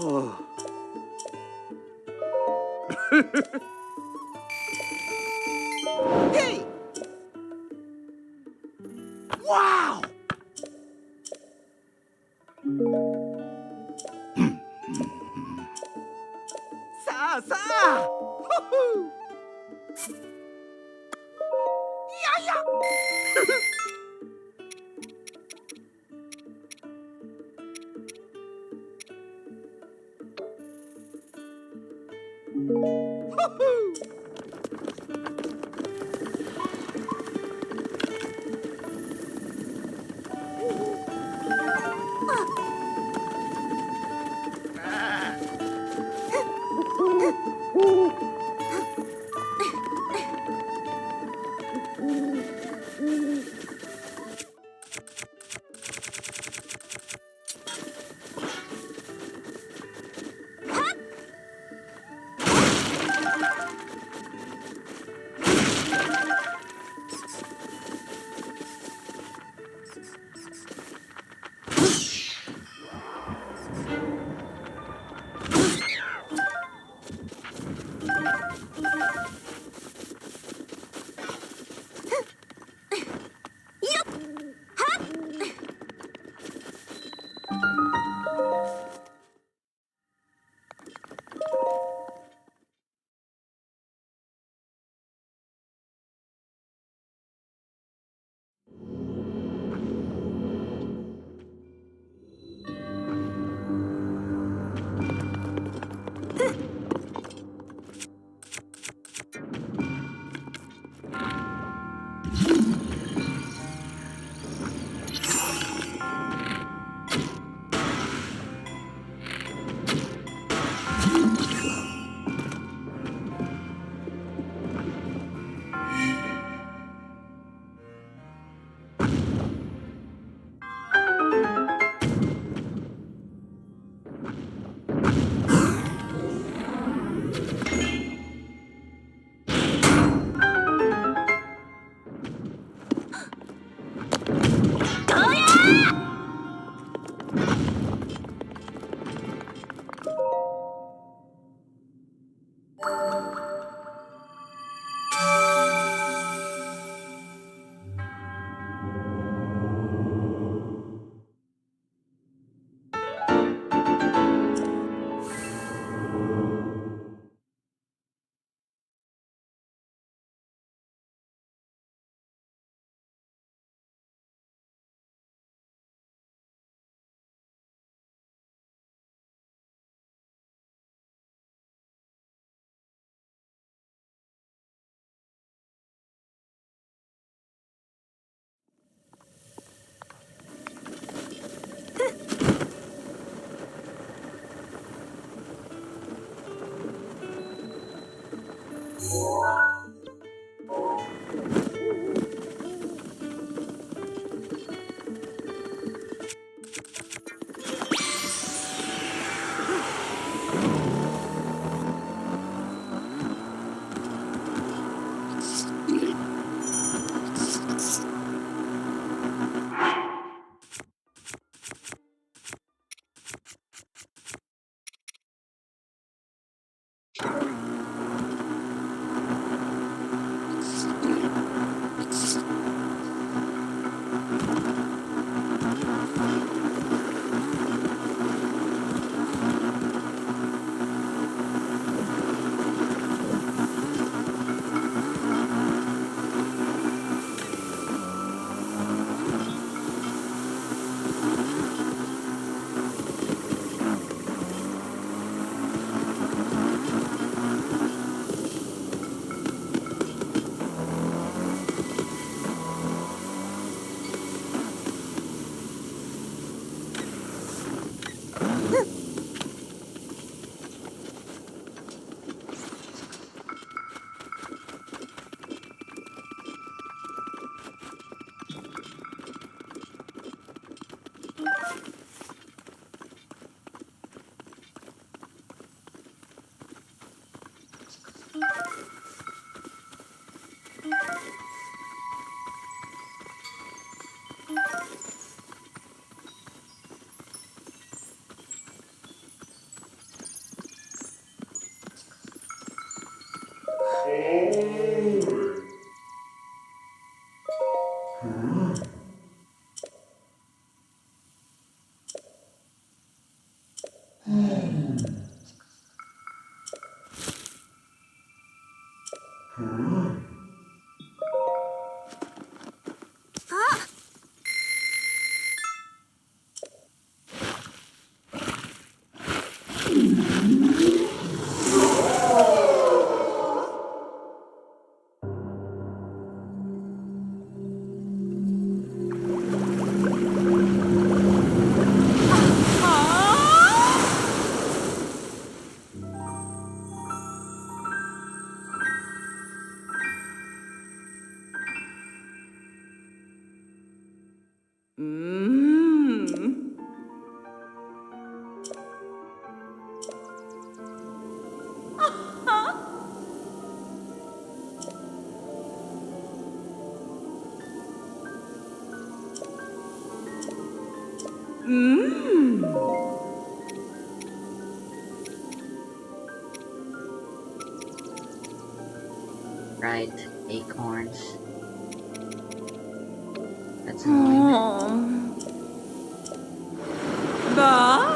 Oh. Hey! Wow! Sa! Woohoo! Yeah! Woohoo! 음. 음. Right, acorns. That's annoying. 나?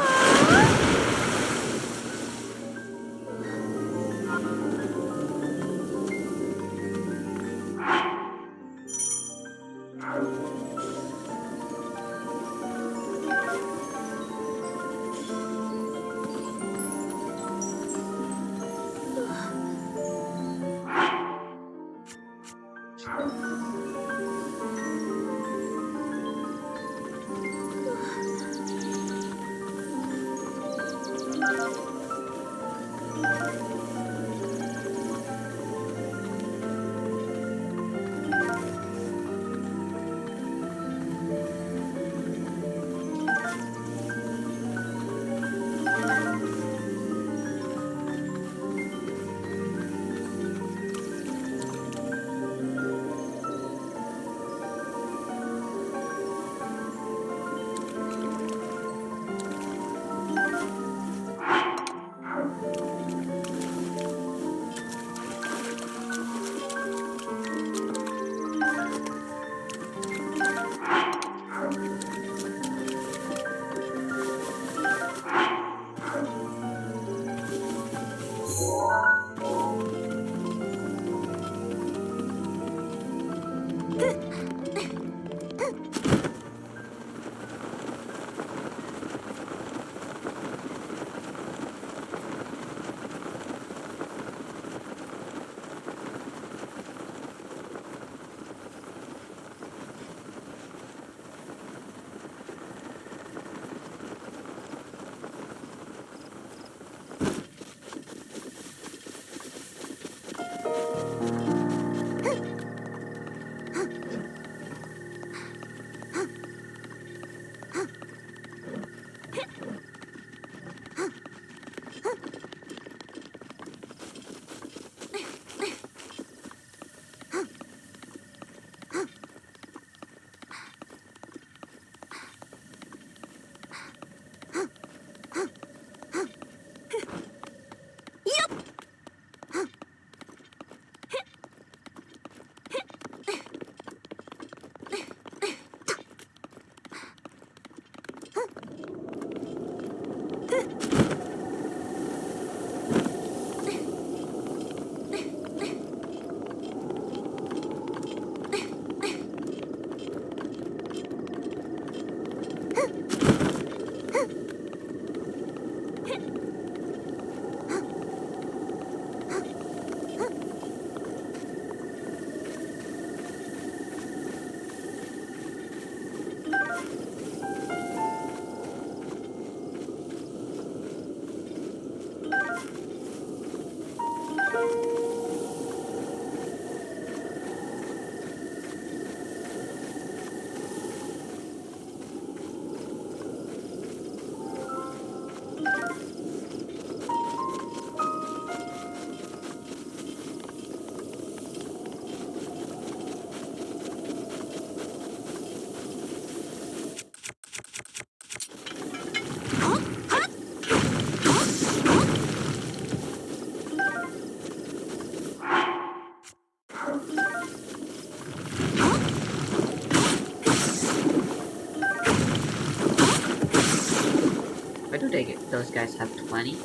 Why do those guys have 20?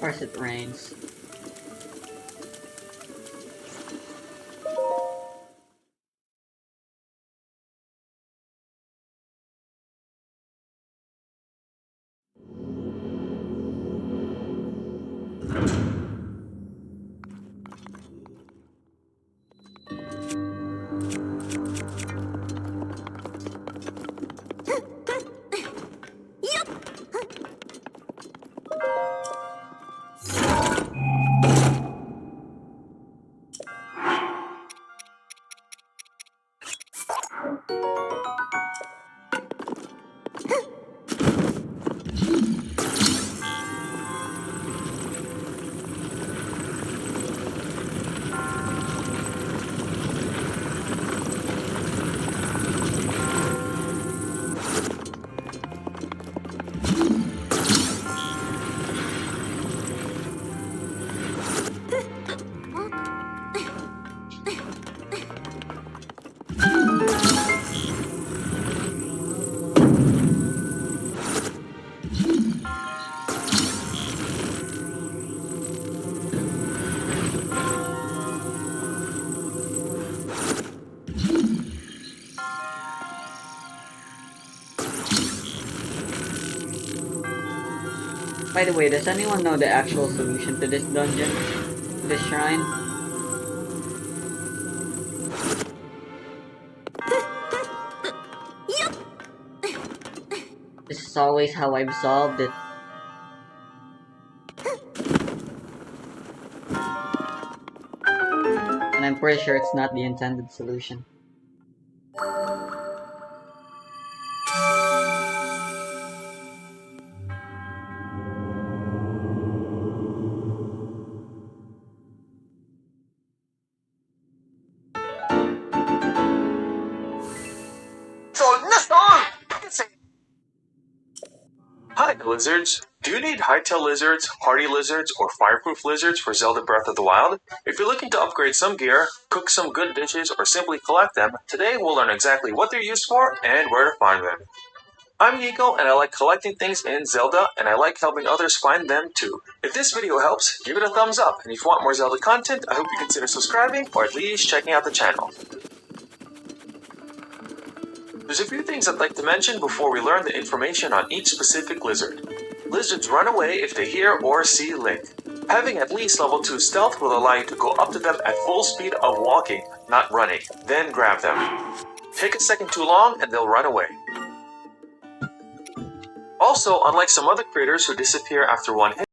course it rains. By the way, does anyone know the actual solution to this dungeon? To this shrine? This is always how I've solved it. And I'm pretty sure it's not the intended solution. Hi, lizards. Do you need hightail lizards, hardy lizards, or fireproof lizards for Zelda Breath of the Wild? If you're looking to upgrade some gear, cook some good dishes, or simply collect them, today we'll learn exactly what they're used for and where to find them. I'm Nico, and I like collecting things in Zelda, and I like helping others find them too. If this video helps, give it a thumbs up, and if you want more Zelda content, I hope you consider subscribing or at least checking out the channel. There's a few things I'd like to mention before we learn the information on each specific lizard. Lizards run away if they hear or see Link. Having at least level 2 stealth will allow you to go up to them at full speed of walking, not running, then grab them. Take a second too long and they'll run away. Also, unlike some other critters who disappear after one hit,